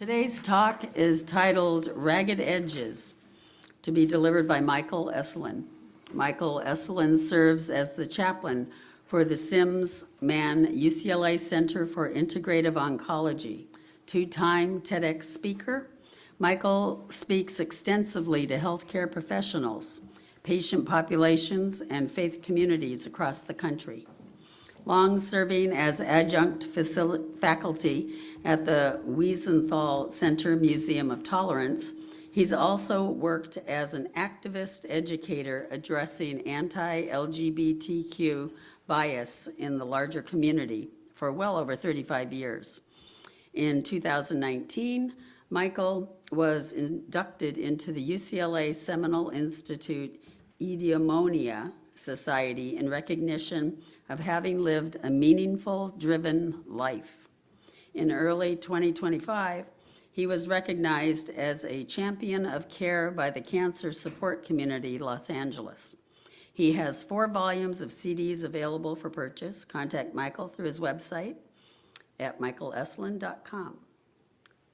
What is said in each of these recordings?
Today's talk is titled Ragged Edges, to be delivered by Michael Eselun. Michael Eselun serves as the chaplain for the Sims-Mann UCLA Center for Integrative Oncology. Two-time TEDx speaker, Michael speaks extensively to healthcare professionals, patient populations, and faith communities across the country. Long serving as adjunct faculty at the Wiesenthal Center Museum of Tolerance, he's also worked as an activist educator addressing anti-LGBTQ bias in the larger community for well over 35 years. In 2019, Michael was inducted into the UCLA Seminole Institute Eudaimonia Society in recognition of having lived a meaningful, driven life. In early 2025, he was recognized as a champion of care by the Cancer Support Community, Los Angeles. He has 4 volumes of CDs available for purchase. Contact Michael through his website at michaeleselun.com.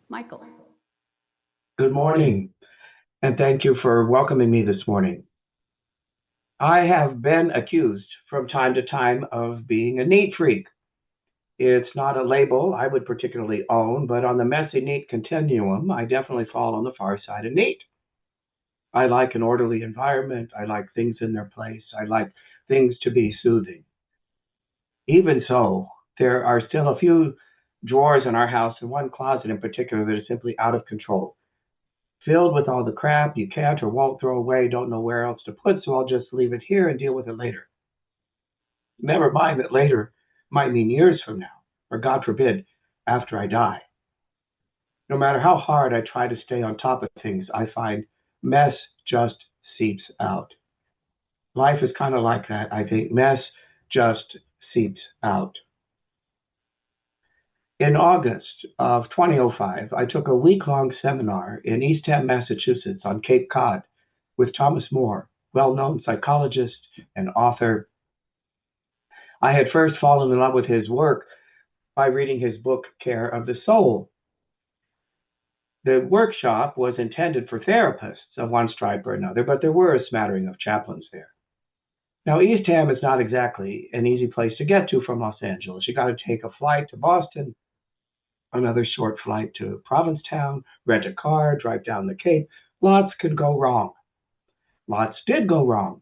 Michael. Good morning, and thank you for welcoming me this morning. I have been accused from time to time of being a neat freak. It's not a label I would particularly own, but on the messy neat continuum, I definitely fall on the far side of neat. I like an orderly environment. I like things in their place. I like things to be soothing. Even so, there are still a few drawers in our house, and one closet in particular that is simply out of control, filled with all the crap you can't or won't throw away, don't know where else to put, so I'll just leave it here and deal with it later. Never mind that later might mean years from now, or God forbid, after I die. No matter how hard I try to stay on top of things, I find mess just seeps out. Life is kind of like that, I think. Mess just seeps out. In August of 2005, I took a week-long seminar in Eastham, Massachusetts on Cape Cod with Thomas More, well-known psychologist and author. I had first fallen in love with his work by reading his book, Care of the Soul. The workshop was intended for therapists of one stripe or another, but there were a smattering of chaplains there. Now, Eastham is not exactly an easy place to get to from Los Angeles. You got to take a flight to Boston, another short flight to Provincetown, rent a car, drive down the Cape. Lots could go wrong. Lots did go wrong.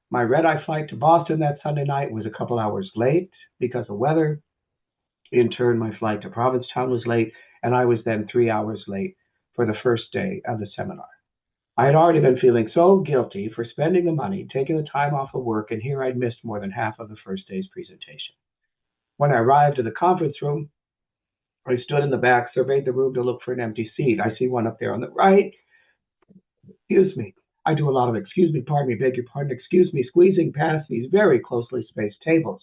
My red-eye flight to Boston that Sunday night was a couple hours late because of weather. In turn, my flight to Provincetown was late, and I was then 3 hours late for the first day of the seminar. I had already been feeling so guilty for spending the money, taking the time off of work, and here I'd missed more than half of the first day's presentation. When I arrived at the conference room, I stood in the back, surveyed the room to look for an empty seat. I see one up there on the right. Excuse me. I do a lot of excuse me, pardon me, beg your pardon, excuse me, squeezing past these very closely spaced tables.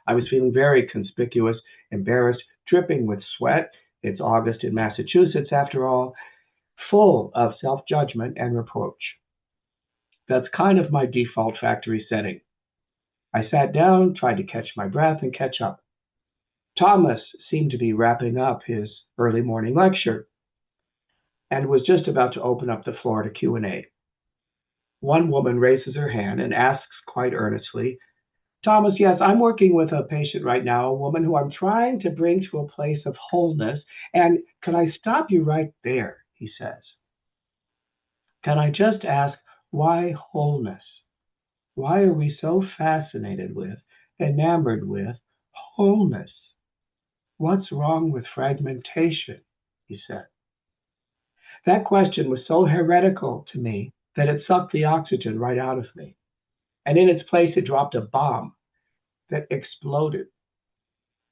I was feeling very conspicuous, embarrassed, dripping with sweat. It's August in Massachusetts, after all, full of self-judgment and reproach. That's kind of my default factory setting. I sat down, tried to catch my breath and catch up. Thomas seemed to be wrapping up his early morning lecture and was just about to open up the floor to Q&A. One woman raises her hand and asks quite earnestly, Thomas, yes, I'm working with a patient right now, a woman who I'm trying to bring to a place of wholeness. And can I stop you right there? He says. Can I just ask, why wholeness? Why are we so fascinated with, enamored with wholeness? What's wrong with fragmentation? He said. That question was so heretical to me that it sucked the oxygen right out of me. And in its place, it dropped a bomb that exploded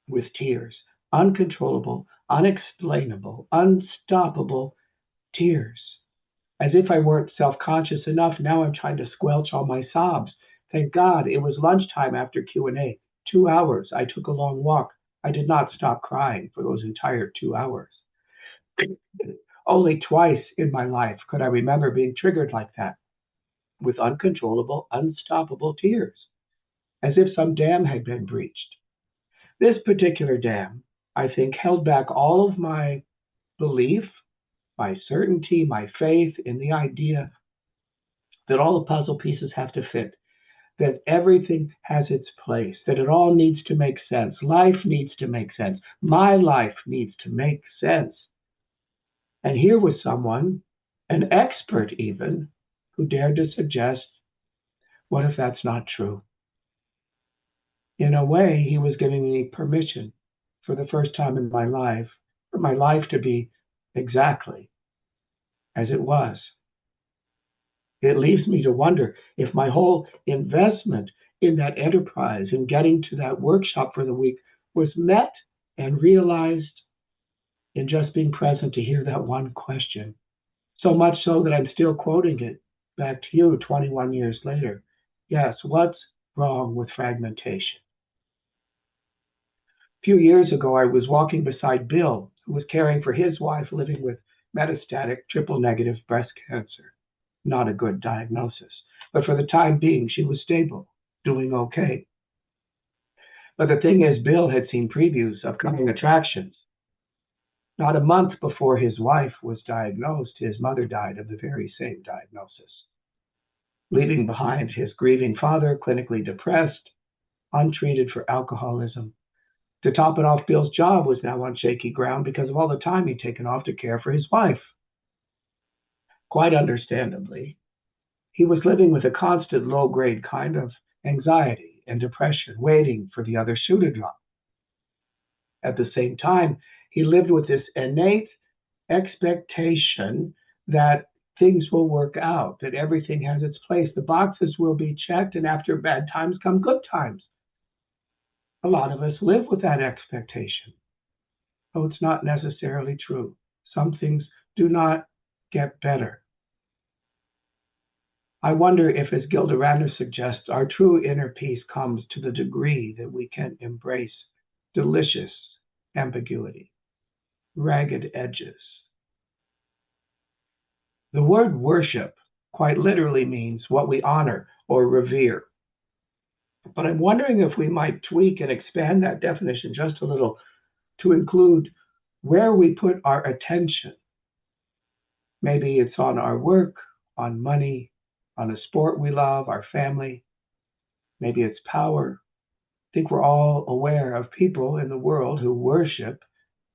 with tears, uncontrollable, unexplainable, unstoppable tears. As if I weren't self-conscious enough, now I'm trying to squelch all my sobs. Thank God it was lunchtime after Q&A. 2 hours. I took a long walk. I did not stop crying for those entire 2 hours. Only twice in my life could I remember being triggered like that, with uncontrollable, unstoppable tears, as if some dam had been breached. This particular dam, I think, held back all of my belief, my certainty, my faith in the idea that all the puzzle pieces have to fit, that everything has its place, that it all needs to make sense. Life needs to make sense. My life needs to make sense. And here was someone, an expert even, who dared to suggest, what if that's not true? In a way, he was giving me permission for the first time in my life, for my life to be exactly as it was. It leaves me to wonder if my whole investment in that enterprise, in getting to that workshop for the week, was met and realized in just being present to hear that one question. So much so that I'm still quoting it back to you 21 years later. Yes, what's wrong with fragmentation? A few years ago, I was walking beside Bill, who was caring for his wife living with metastatic triple negative breast cancer. Not a good diagnosis, but for the time being, she was stable, doing okay. But the thing is, Bill had seen previews of coming attractions. Not a month before his wife was diagnosed, his mother died of the very same diagnosis, leaving behind his grieving father, clinically depressed, untreated for alcoholism. To top it off, Bill's job was now on shaky ground because of all the time he'd taken off to care for his wife. Quite understandably, he was living with a constant low-grade kind of anxiety and depression, waiting for the other shoe to drop. At the same time, he lived with this innate expectation that things will work out, that everything has its place, the boxes will be checked, and after bad times come good times. A lot of us live with that expectation, though it's not necessarily true. Some things do not get better. I wonder if, as Gilda Radner suggests, our true inner peace comes to the degree that we can embrace delicious ambiguity, ragged edges. The word worship quite literally means what we honor or revere. But I'm wondering if we might tweak and expand that definition just a little to include where we put our attention. Maybe it's on our work, on money, on a sport we love, our family. Maybe it's power. I think we're all aware of people in the world who worship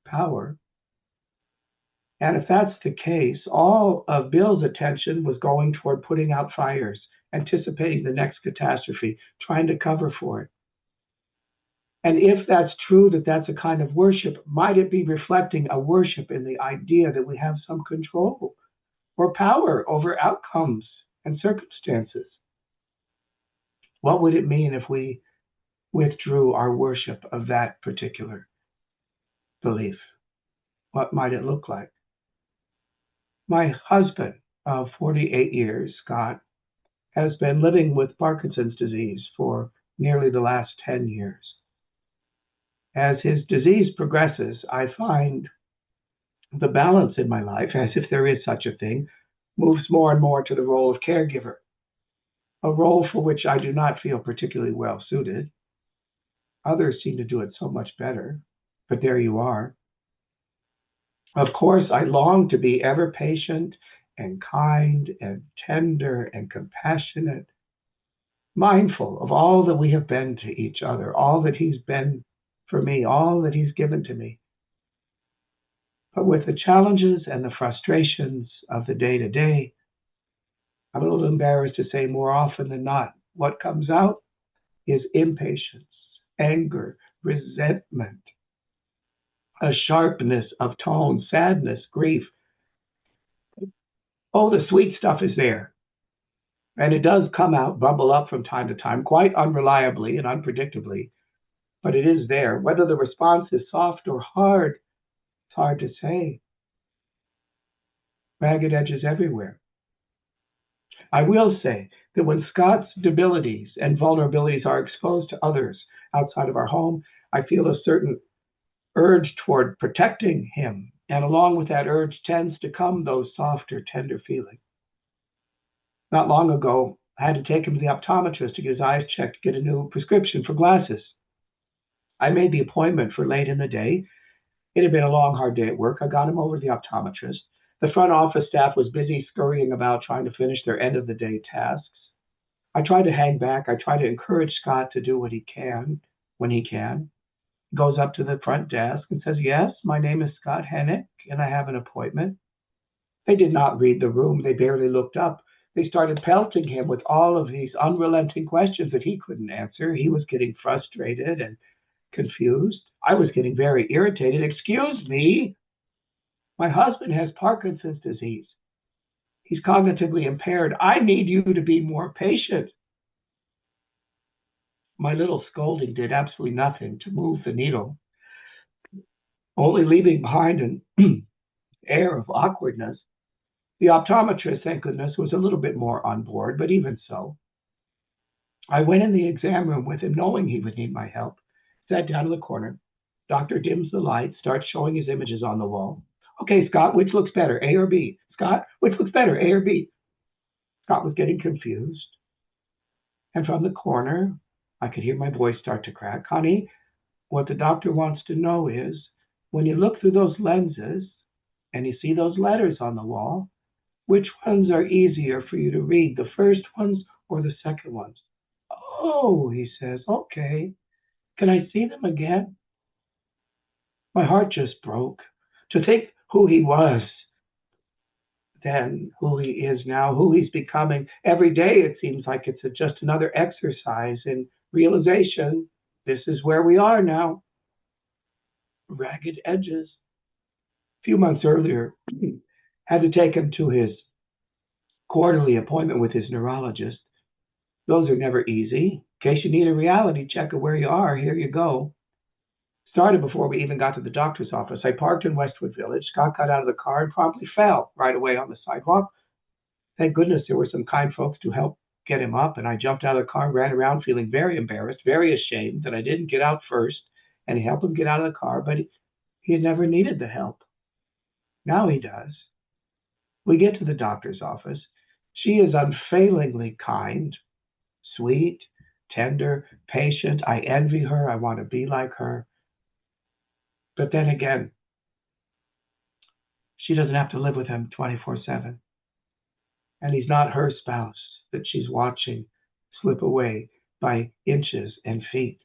power. And if that's the case, all of Bill's attention was going toward putting out fires, anticipating the next catastrophe, trying to cover for it. And if that's true, that that's a kind of worship, might it be reflecting a worship in the idea that we have some control or power over outcomes and circumstances? What would it mean if we withdrew our worship of that particular belief? What might it look like? My husband of 48 years, Scott, has been living with Parkinson's disease for nearly the last 10 years. As his disease progresses, I find the balance in my life, as if there is such a thing, moves more and more to the role of caregiver, a role for which I do not feel particularly well suited. Others seem to do it so much better, but there you are. Of course, I long to be ever patient and kind and tender and compassionate, mindful of all that we have been to each other, all that he's been for me, all that he's given to me. But with the challenges and the frustrations of the day-to-day, I'm a little embarrassed to say more often than not, what comes out is impatience, anger, resentment, a sharpness of tone, sadness, grief. Oh, the sweet stuff is there. And it does come out, bubble up from time to time, quite unreliably and unpredictably, but it is there. Whether the response is soft or hard, it's hard to say. Ragged edges everywhere. I will say that when Scott's debilities and vulnerabilities are exposed to others outside of our home, I feel a certain urge toward protecting him. And along with that urge tends to come those softer, tender feelings. Not long ago, I had to take him to the optometrist to get his eyes checked to get a new prescription for glasses. I made the appointment for late in the day, It had been a long, hard day at work. I got him over to the optometrist. The front office staff was busy scurrying about trying to finish their end of the day tasks. I tried to hang back. I tried to encourage Scott to do what he can when he can. He goes up to the front desk and says, "Yes, my name is Scott Hennick, and I have an appointment." They did not read the room. They barely looked up. They started pelting him with all of these unrelenting questions that he couldn't answer. He was getting frustrated and confused. I was getting very irritated. "Excuse me, my husband has Parkinson's disease. He's cognitively impaired. I need you to be more patient." My little scolding did absolutely nothing to move the needle, only leaving behind an air of awkwardness. The optometrist, thank goodness, was a little bit more on board, but even so, I went in the exam room with him, knowing he would need my help, sat down in the corner. Doctor dims the light, starts showing his images on the wall. "Okay, Scott, which looks better, A or B? Scott, which looks better, A or B?" Scott was getting confused. And from the corner, I could hear my voice start to crack. "Honey, what the doctor wants to know is, when you look through those lenses and you see those letters on the wall, which ones are easier for you to read, the first ones or the second ones?" "Oh," he says, "okay. Can I see them again?" My heart just broke. To think who he was then, who he is now, who he's becoming. Every day it seems like it's just another exercise in realization. This is where we are now. Ragged edges. A few months earlier, had to take him to his quarterly appointment with his neurologist. Those are never easy. In case you need a reality check of where you are, here you go. Started before we even got to the doctor's office. I parked in Westwood Village. Scott got out of the car and promptly fell right away on the sidewalk. Thank goodness there were some kind folks to help get him up, and I jumped out of the car and ran around feeling very embarrassed, very ashamed that I didn't get out first and help him get out of the car, but he had never needed the help. Now he does. We get to the doctor's office. She is unfailingly kind, sweet, tender, patient. I envy her. I want to be like her. But then again, she doesn't have to live with him 24/7. And he's not her spouse that she's watching slip away by inches and feet.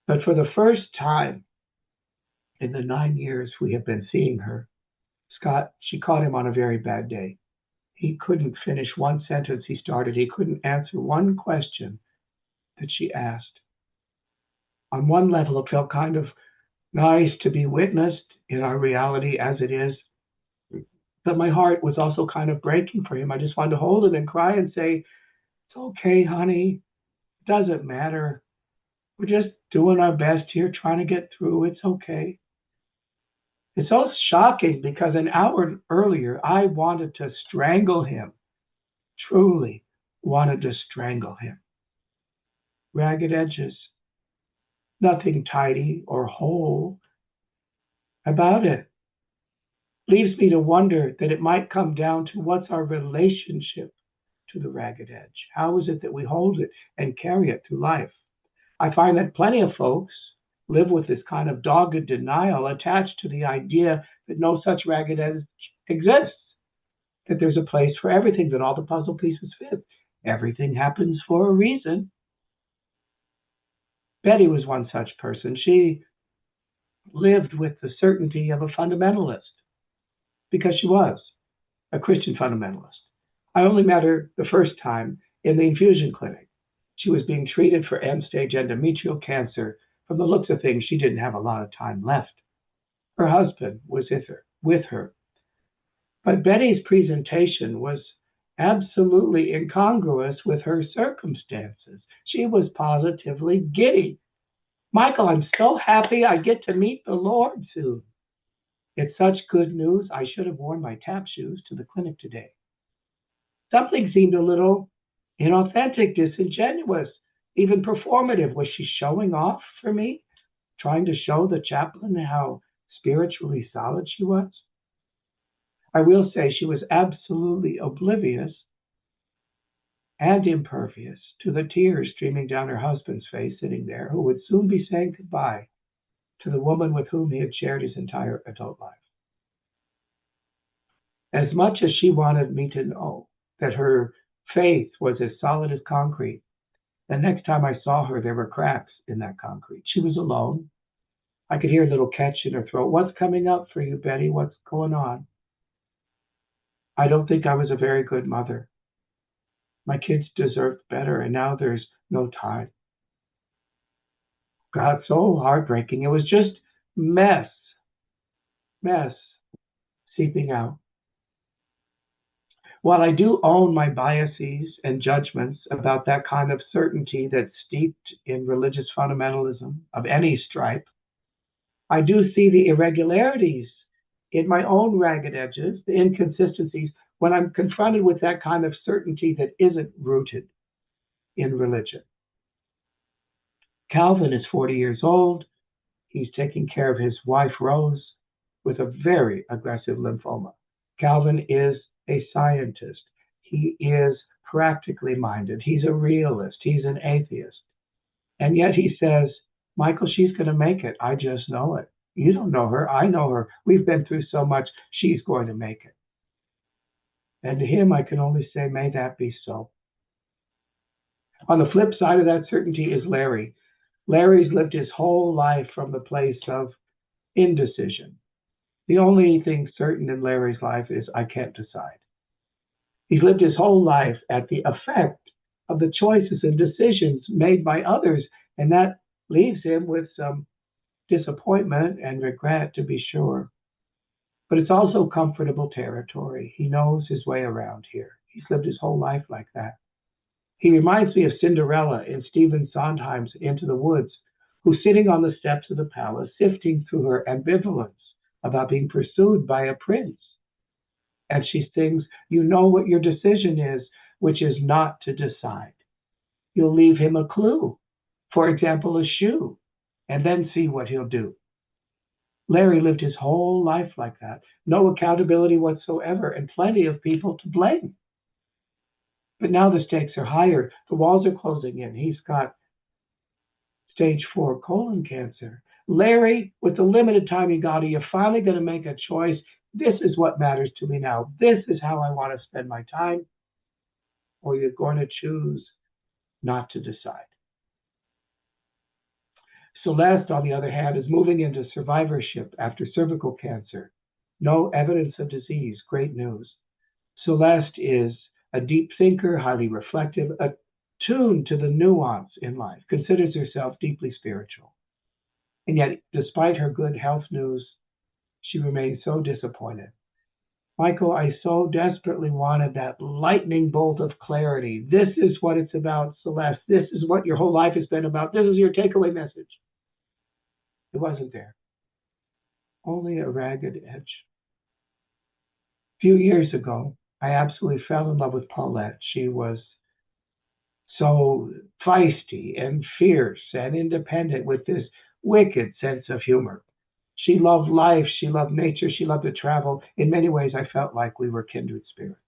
But for the first time in the 9 years we have been seeing her, she caught him on a very bad day. He couldn't finish one sentence he started. He couldn't answer one question that she asked. On one level, it felt kind of nice to be witnessed in our reality as it is. But my heart was also kind of breaking for him. I just wanted to hold him and cry and say, "It's okay, honey. It doesn't matter. We're just doing our best here, trying to get through. It's okay." It's so shocking because an hour earlier, I wanted to strangle him. Truly wanted to strangle him. Ragged edges. Nothing tidy or whole about it. Leaves me to wonder that it might come down to what's our relationship to the ragged edge. How is it that we hold it and carry it through life? I find that plenty of folks live with this kind of dogged denial attached to the idea that no such ragged edge exists, that there's a place for everything, that all the puzzle pieces fit. Everything happens for a reason. Betty was one such person. She lived with the certainty of a fundamentalist because she was a Christian fundamentalist. I only met her the first time in the infusion clinic. She was being treated for end-stage endometrial cancer. From the looks of things, she didn't have a lot of time left. Her husband was with her. But Betty's presentation was absolutely incongruous with her circumstances. She was positively giddy. "Michael, I'm so happy I get to meet the Lord soon. It's such good news. I should have worn my tap shoes to the clinic today." Something seemed a little inauthentic, disingenuous, even performative. Was she showing off for me? Trying to show the chaplain how spiritually solid she was? I will say she was absolutely oblivious and impervious to the tears streaming down her husband's face sitting there, who would soon be saying goodbye. to the woman with whom he had shared his entire adult life. As much as she wanted me to know that her faith was as solid as concrete, the next time I saw her, there were cracks in that concrete. She was alone. I could hear a little catch in her throat. What's coming up for you, Betty? What's going on? I don't think I was a very good mother. My kids deserved better, and now there's no time. God, so heartbreaking. It was just mess seeping out. While I do own my biases and judgments about that kind of certainty that's steeped in religious fundamentalism of any stripe, I do see the irregularities in my own ragged edges, the inconsistencies, when I'm confronted with that kind of certainty that isn't rooted in religion. Calvin is 40 years old. He's taking care of his wife, Rose, with a very aggressive lymphoma. Calvin is a scientist. He is practically minded. He's a realist. He's an atheist. And yet he says, Michael, she's going to make it. I just know it. You don't know her. I know her. We've been through so much. She's going to make it. And to him, I can only say, may that be so. On the flip side of that certainty is Larry. Larry's lived his whole life from the place of indecision. The only thing certain in Larry's life is I can't decide. He's lived his whole life at the effect of the choices and decisions made by others, and that leaves him with some disappointment and regret, to be sure. But it's also comfortable territory. He knows his way around here. He's lived his whole life like that. He reminds me of Cinderella in Stephen Sondheim's Into the Woods, who's sitting on the steps of the palace, sifting through her ambivalence about being pursued by a prince. And she sings, you know what your decision is, which is not to decide. You'll leave him a clue, for example, a shoe, and then see what he'll do. Larry lived his whole life like that. No accountability whatsoever, and plenty of people to blame. But now the stakes are higher. The walls are closing in. He's got stage 4 colon cancer. Larry, with the limited time you got, are you finally going to make a choice? This is what matters to me now. This is how I want to spend my time. Or you're going to choose not to decide. Celeste, on the other hand, is moving into survivorship after cervical cancer. No evidence of disease. Great news. Celeste is a deep thinker, highly reflective, attuned to the nuance in life, considers herself deeply spiritual. And yet, despite her good health news, she remains so disappointed. Michael, I so desperately wanted that lightning bolt of clarity. This is what it's about, Celeste. This is what your whole life has been about. This is your takeaway message. It wasn't there. Only a ragged edge. A few years ago, I absolutely fell in love with Paulette. She was so feisty and fierce and independent with this wicked sense of humor. She loved life, she loved nature, she loved to travel. In many ways, I felt like we were kindred spirits.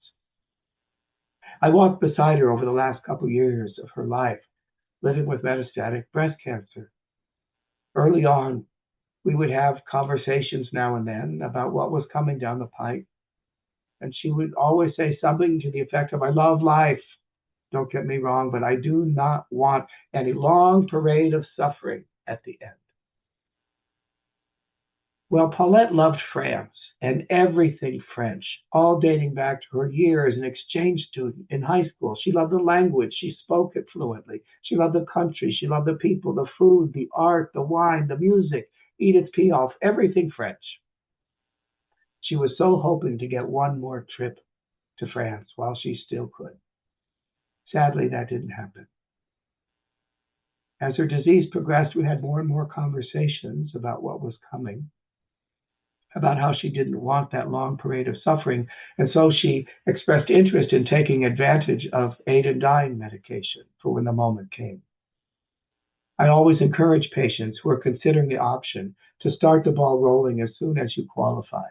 I walked beside her over the last couple of years of her life, living with metastatic breast cancer. Early on, we would have conversations now and then about what was coming down the pike. And she would always say something to the effect of, I love life. Don't get me wrong, but I do not want any long parade of suffering at the end. Well, Paulette loved France and everything French, all dating back to her years as an exchange student in high school. She loved the language. She spoke it fluently. She loved the country. She loved the people, the food, the art, the wine, the music, Edith Piaf, everything French. She was so hoping to get one more trip to France while she still could. Sadly, that didn't happen. As her disease progressed, we had more and more conversations about what was coming, about how she didn't want that long parade of suffering, and so she expressed interest in taking advantage of aid in dying medication for when the moment came. I always encourage patients who are considering the option to start the ball rolling as soon as you qualify.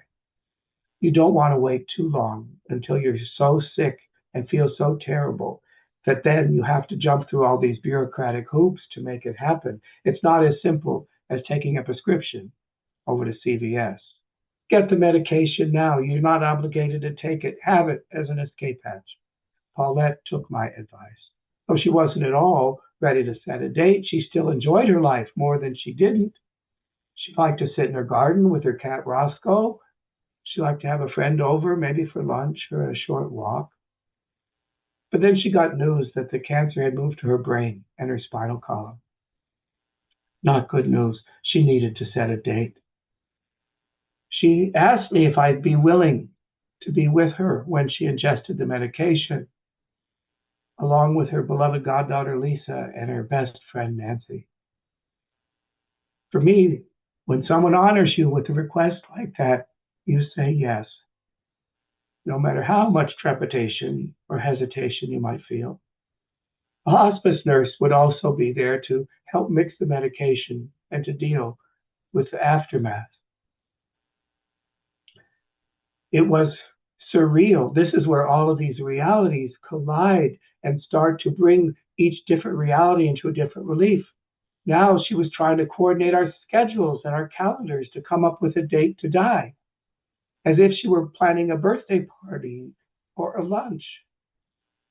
You don't want to wait too long until you're so sick and feel so terrible that then you have to jump through all these bureaucratic hoops to make it happen. It's not as simple as taking a prescription over to CVS. Get the medication now. You're not obligated to take it. Have it as an escape hatch. Paulette took my advice. Though she wasn't at all ready to set a date, she still enjoyed her life more than she didn't. She liked to sit in her garden with her cat Roscoe. She liked to have a friend over, maybe for lunch or a short walk. But then she got news that the cancer had moved to her brain and her spinal column. Not good news. She needed to set a date. She asked me if I'd be willing to be with her when she ingested the medication, along with her beloved goddaughter Lisa and her best friend Nancy. For me, when someone honors you with a request like that, you say yes, no matter how much trepidation or hesitation you might feel. A hospice nurse would also be there to help mix the medication and to deal with the aftermath. It was surreal. This is where all of these realities collide and start to bring each different reality into a different relief. Now she was trying to coordinate our schedules and our calendars to come up with a date to die, as if she were planning a birthday party or a lunch,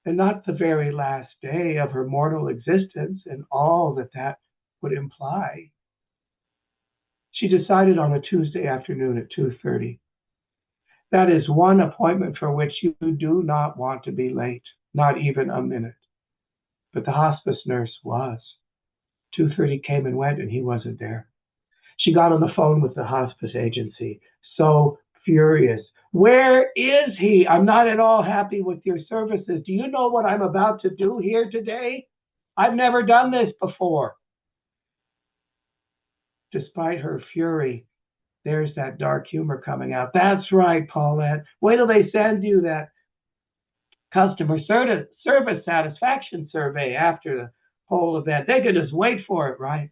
and not the very last day of her mortal existence and all that that would imply. She decided on a Tuesday afternoon at 2:30. That is one appointment for which you do not want to be late, not even a minute. But the hospice nurse was. 2:30 came and went, and he wasn't there. She got on the phone with the hospice agency, so furious. Where is he? I'm not at all happy with your services. Do you know what I'm about to do here today? I've never done this before. Despite her fury, there's that dark humor coming out. That's right, Paulette. Wait till they send you that customer service satisfaction survey after the whole event. They can just wait for it, right?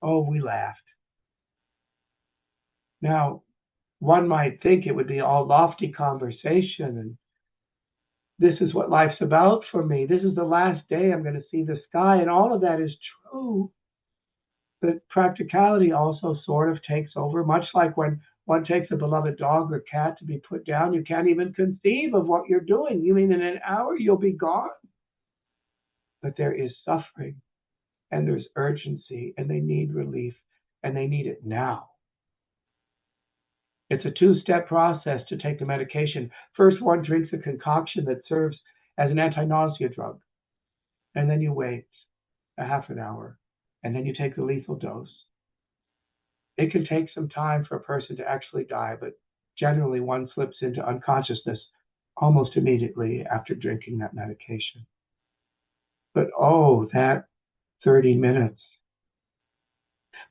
Oh, we laughed. Now, one might think it would be all lofty conversation, and this is what life's about for me. This is the last day I'm going to see the sky, and all of that is true. But practicality also sort of takes over, much like when one takes a beloved dog or cat to be put down. You can't even conceive of what you're doing. You mean in an hour you'll be gone? But there is suffering, and there's urgency, and they need relief, and they need it now. It's a two-step process to take the medication. First, one drinks a concoction that serves as an anti-nausea drug, and then you wait a half an hour, and then you take the lethal dose. It can take some time for a person to actually die, but generally one slips into unconsciousness almost immediately after drinking that medication. But oh, that 30 minutes.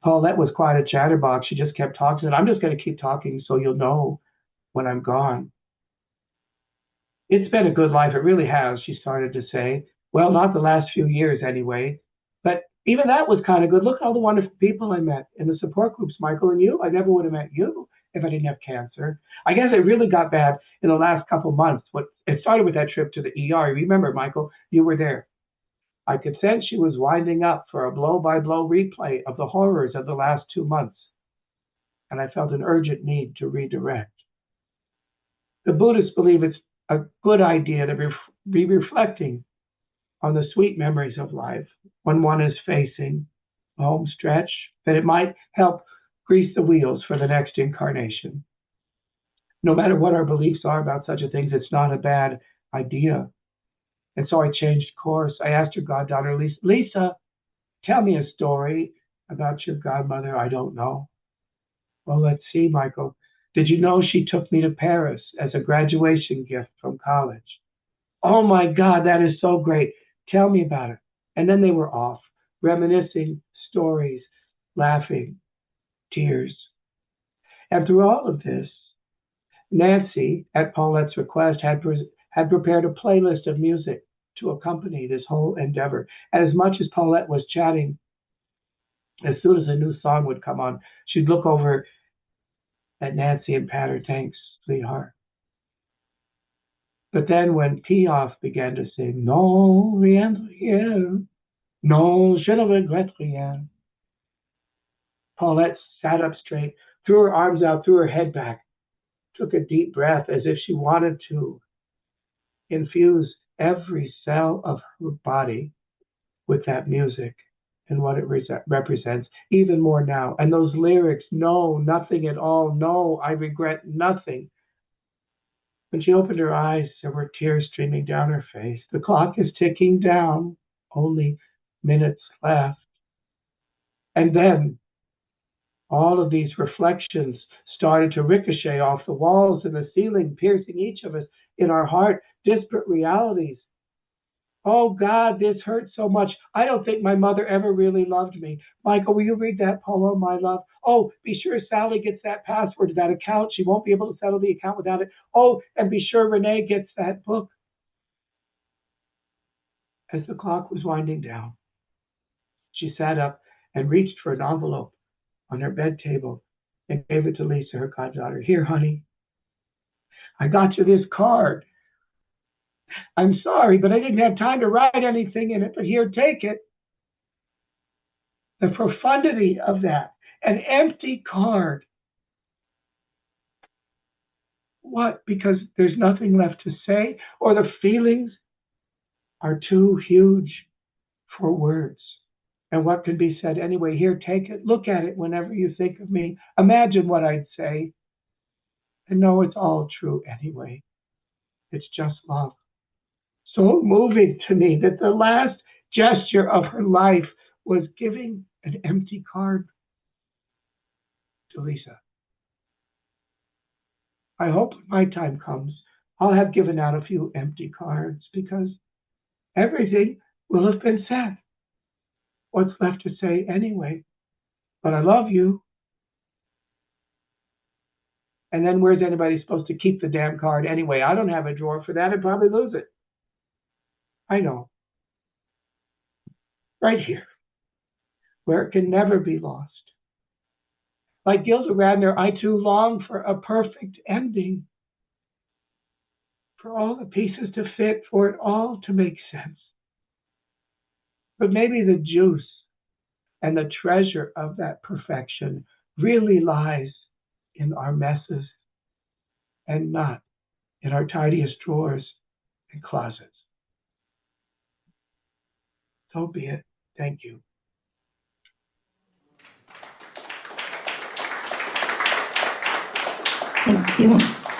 Paulette was quite a chatterbox. She just kept talking. And I'm just going to keep talking so you'll know when I'm gone. It's been a good life. It really has, she started to say. Well, not the last few years anyway. But even that was kind of good. Look at all the wonderful people I met in the support groups, Michael, and you. I never would have met you if I didn't have cancer. I guess it really got bad in the last couple months. It started with that trip to the ER. Remember, Michael, you were there. I could sense she was winding up for a blow-by-blow replay of the horrors of the last 2 months, and I felt an urgent need to redirect. The Buddhists believe it's a good idea to be reflecting on the sweet memories of life when one is facing the home stretch, that it might help grease the wheels for the next incarnation. No matter what our beliefs are about such a thing, it's not a bad idea. And so I changed course. I asked her goddaughter, Lisa, tell me a story about your godmother I don't know. Well, let's see, Michael. Did you know she took me to Paris as a graduation gift from college? Oh my God, that is so great. Tell me about it. And then they were off, reminiscing, stories, laughing, tears. And through all of this, Nancy, at Paulette's request, had prepared a playlist of music to accompany this whole endeavor. And as much as Paulette was chatting, as soon as a new song would come on, she'd look over at Nancy and pat her, thanks, sweetheart. But then when Piaf began to sing, Non, rien, rien, non, je ne regrette rien, Paulette sat up straight, threw her arms out, threw her head back, took a deep breath as if she wanted to infuse every cell of her body with that music and what it represents, even more now. And those lyrics, no, nothing at all, no, I regret nothing. When she opened her eyes, there were tears streaming down her face. The clock is ticking down, only minutes left. And then all of these reflections started to ricochet off the walls and the ceiling, piercing each of us in our heart, disparate realities. Oh God, this hurts so much. I don't think my mother ever really loved me. Michael, will you read that poem, My Love? Oh, be sure Sally gets that password to that account. She won't be able to settle the account without it. Oh, and be sure Renee gets that book. As the clock was winding down, she sat up and reached for an envelope on her bed table and gave it to Lisa, her goddaughter. Here, honey, I got you this card. I'm sorry, but I didn't have time to write anything in it, but here, take it. The profundity of that, an empty card. What? Because there's nothing left to say, or the feelings are too huge for words. And what can be said anyway? Here, take it. Look at it whenever you think of me. Imagine what I'd say. And no, it's all true anyway. It's just love. So moving to me that the last gesture of her life was giving an empty card to Lisa. I hope when my time comes, I'll have given out a few empty cards because everything will have been said. What's left to say anyway? But I love you. And then where's anybody supposed to keep the damn card anyway? I don't have a drawer for that. I'd probably lose it. I know. Right here, where it can never be lost. Like Gilda Radner, I too long for a perfect ending, for all the pieces to fit, for it all to make sense. But maybe the juice and the treasure of that perfection really lies in our messes and not in our tidiest drawers and closets. So be it. Thank you. Thank you.